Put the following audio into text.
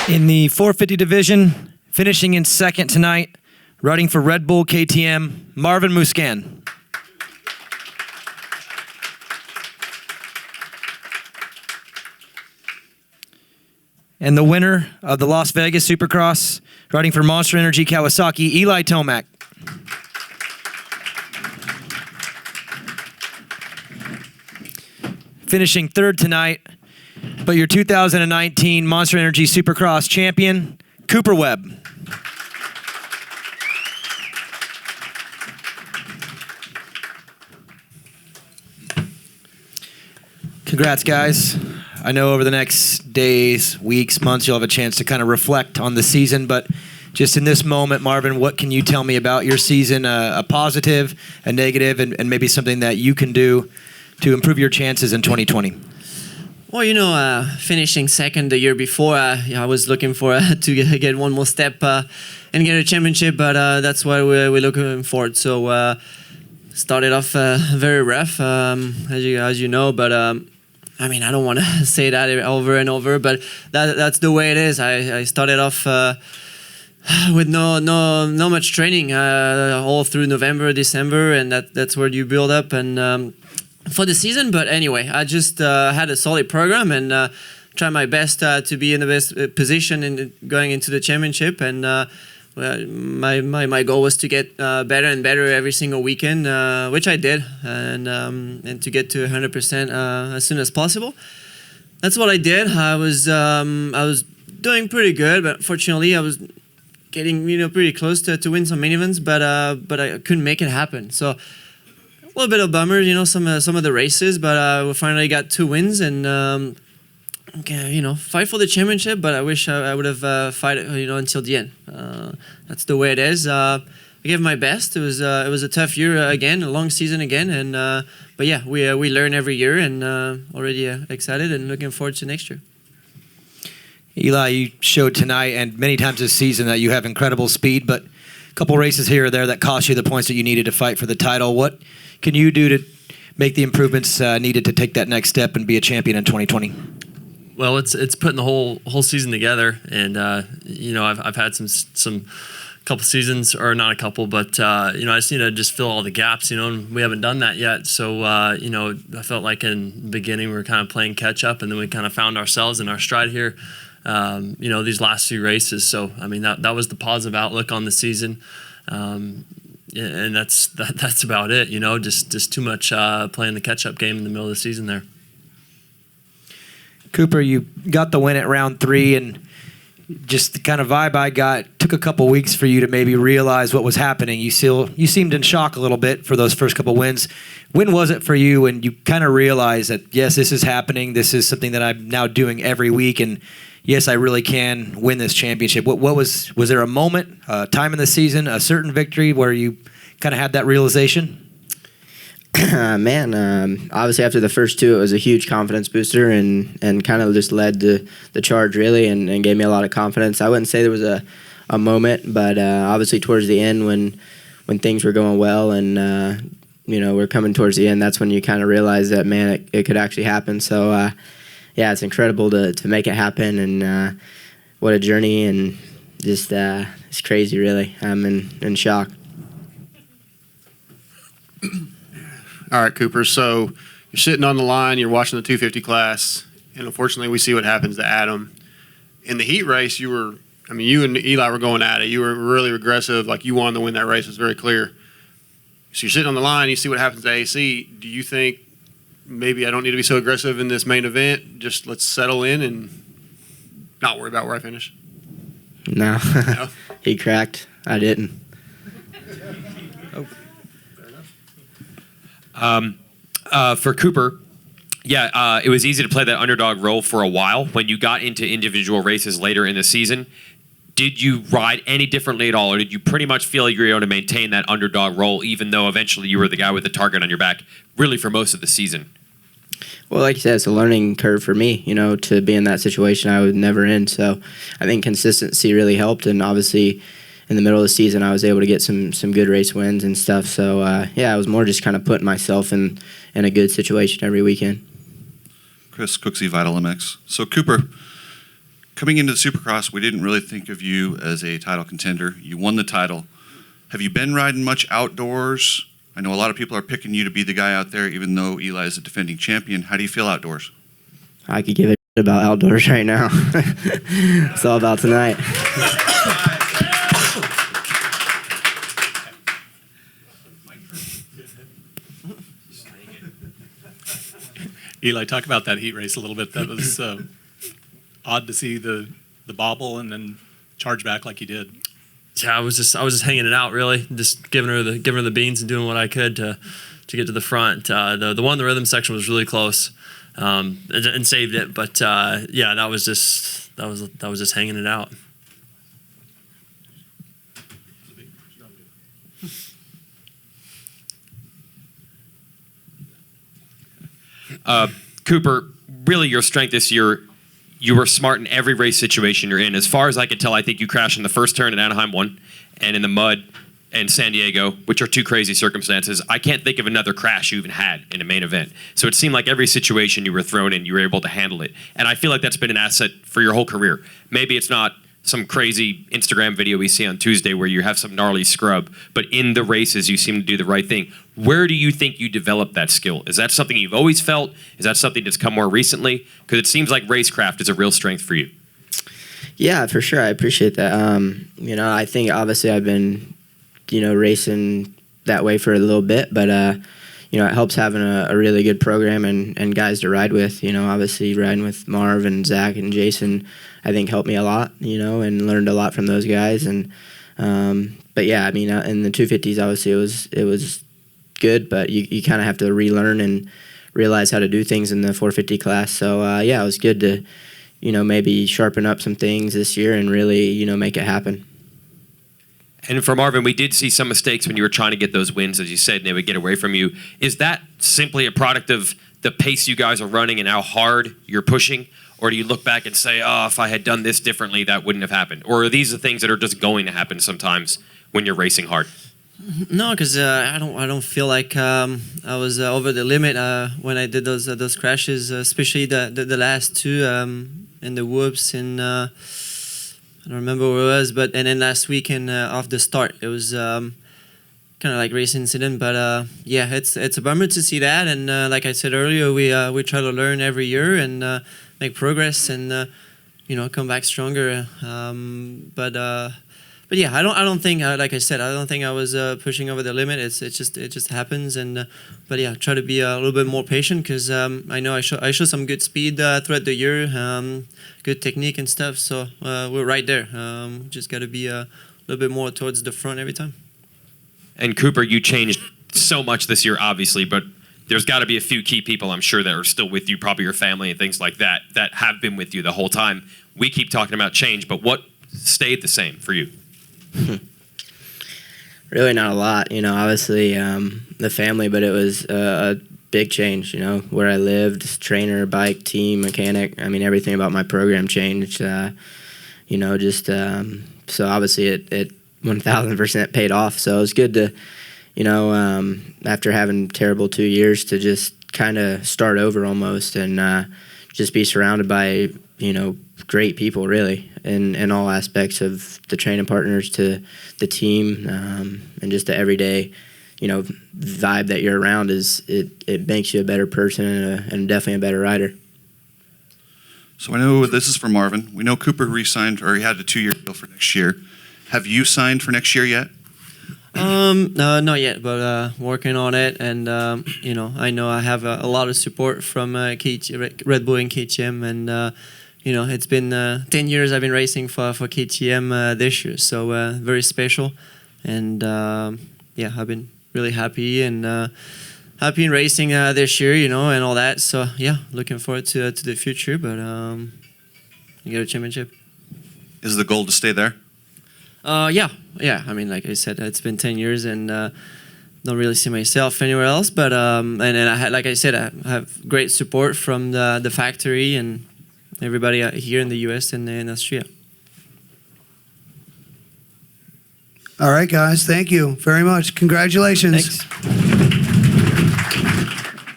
In the 450 division, finishing in second tonight, riding for Red Bull KTM, Marvin Muscan. And the winner of the Las Vegas Supercross, riding for Monster Energy Kawasaki, Eli Tomac. Finishing third tonight, but your 2019 Monster Energy Supercross champion, Cooper Webb. Congrats, guys. I know over the next days, weeks, months, you'll have a chance to kind of reflect on the season, but just in this moment, Marvin, what can you tell me about your season, a positive, a negative, and maybe something that you can do to improve your chances in 2020? Well, finishing second the year before, I was looking for to get one more step and get a championship, but that's what we're looking for. So started off very rough, as you know, but I mean, I don't want to say that over and over, but that's the way it is. I started off with no much training all through November, December, and that's where you build up and for the season. But anyway, I just had a solid program and tried my best to be in the best position in going into the championship. And my goal was to get better and better every single weekend, which I did, and to get to 100% as soon as possible. That's what I did. I was doing pretty good, but fortunately I was getting pretty close to win some main events, but I couldn't make it happen. So a little bit of bummer, some of the races, but we finally got 2 wins and. Fight for the championship, but I wish I would have fight until the end. That's the way it is. I gave my best. It was a tough year again, a long season again, and but yeah, we learn every year, and already excited and looking forward to next year. Eli, you showed tonight and many times this season that you have incredible speed, but a couple races here or there that cost you the points that you needed to fight for the title. What can you do to make the improvements needed to take that next step and be a champion in 2020? Well, it's putting the whole season together, and I've had some couple seasons, or not a couple, but I just need to fill all the gaps, and we haven't done that yet. So I felt like in the beginning we were kind of playing catch up, and then we kind of found ourselves in our stride here, these last few races. So I mean that was the positive outlook on the season, and that's about it. Just too much playing the catch up game in the middle of the season there. Cooper, you got the win at round 3, and just the kind of vibe I got, took a couple weeks for you to maybe realize what was happening. You seemed in shock a little bit for those first couple wins. When was it for you when you kind of realized that, yes, this is happening, this is something that I'm now doing every week, and yes, I really can win this championship? What was there a moment, a time in the season, a certain victory where you kind of had that realization? Obviously after the first 2, it was a huge confidence booster and kind of just led the charge really and gave me a lot of confidence. I wouldn't say there was a moment, but obviously towards the end when things were going well and we're coming towards the end, that's when you kind of realize that, man, it could actually happen. So it's incredible to make it happen, and what a journey, and just it's crazy really. I'm in shock. All right, Cooper, so you're sitting on the line, you're watching the 250 class, and unfortunately we see what happens to Adam. In the heat race, you and Eli were going at it. You were really aggressive, like you wanted to win that race. It was very clear. So you're sitting on the line, you see what happens to AC. Do you think maybe I don't need to be so aggressive in this main event? Just let's settle in and not worry about where I finish? No. He cracked. I didn't. For Cooper, it was easy to play that underdog role for a while. When you got into individual races later in the season, did you ride any differently at all, or did you pretty much feel like you were able to maintain that underdog role even though eventually you were the guy with the target on your back really for most of the season? Well, like you said, it's a learning curve for me, to be in that situation I was never in. So I think consistency really helped, and obviously in the middle of the season, I was able to get some good race wins and stuff. So, I was more just kind of putting myself in a good situation every weekend. Chris Cooksey, Vital MX. So, Cooper, coming into the Supercross, we didn't really think of you as a title contender. You won the title. Have you been riding much outdoors? I know a lot of people are picking you to be the guy out there, even though Eli is a defending champion. How do you feel outdoors? I could give a shit about outdoors right now. It's all about tonight. Eli, talk about that heat race a little bit. That was odd to see the bobble and then charge back like you did. Yeah, I was just hanging it out, really, just giving her the beans and doing what I could to get to the front. The one in the rhythm section was really close, and saved it. But yeah, that was just hanging it out. Cooper, really your strength this year, you were smart in every race situation you're in. As far as I could tell, I think you crashed in the first turn at Anaheim 1 and in the mud in San Diego, which are two crazy circumstances. I can't think of another crash you even had in a main event. So it seemed like every situation you were thrown in, you were able to handle it. And I feel like that's been an asset for your whole career. Maybe it's not some crazy Instagram video we see on Tuesday where you have some gnarly scrub, but in the races you seem to do the right thing. Where do you think you developed that skill? Is that something you've always felt? Is that something that's come more recently? Because it seems like racecraft is a real strength for you. Yeah, for sure. I appreciate that. I think obviously I've been, racing that way for a little bit, but it helps having a really good program and guys to ride with. Obviously riding with Marv and Zach and Jason, I think helped me a lot, and learned a lot from those guys. And but yeah, in the 250s, obviously it was good, but you kind of have to relearn and realize how to do things in the 450 class. So yeah, it was good to maybe sharpen up some things this year and really make it happen. And for Marvin, we did see some mistakes when you were trying to get those wins, as you said, and they would get away from you. Is that simply a product of the pace you guys are running and how hard you're pushing? Or do you look back and say, oh, if I had done this differently, that wouldn't have happened? Or are these the things that are just going to happen sometimes when you're racing hard? No, because I don't feel like I was over the limit when I did those crashes, especially the last two in the whoops and I don't remember where it was, and then last weekend off the start, it was kind of like race incident. But yeah, it's a bummer to see that. And like I said earlier, we try to learn every year and make progress and come back stronger. But yeah, I don't think like I said, I don't think I was pushing over the limit. It just happens. And but yeah, try to be a little bit more patient because I know I show some good speed throughout the year, good technique and stuff. So we're right there. Just got to be a little bit more towards the front every time. And Cooper, you changed so much this year, obviously, but there's got to be a few key people, I'm sure, that are still with you, probably your family and things like that, that have been with you the whole time. We keep talking about change, but what stayed the same for you? Really not a lot, obviously the family, but it was a big change, where I lived, trainer, bike, team, mechanic. Everything about my program changed, so obviously it 1000% paid off. So it was good to, after having terrible 2 years, to just kind of start over almost and just be surrounded by, great people really in all aspects of the training partners to the team and just the everyday vibe that you're around it makes you a better person and definitely a better rider. So I know this is for Marvin. We know Cooper re-signed, or he had a 2-year deal for next year. Have you signed for next year yet? No, not yet, but working on it, and I know I have a lot of support from Red Bull and KTM, and it's been 10 years I've been racing for KTM this year, so very special, and yeah, I've been really happy and happy in racing this year, and all that. So yeah, looking forward to the future, but you get a championship. Is the goal to stay there? Yeah. Like I said, it's been 10 years and don't really see myself anywhere else. But and I had, like I said, I have great support from the factory and everybody here in the U.S. and in Austria. All right, guys. Thank you very much. Congratulations. Thanks.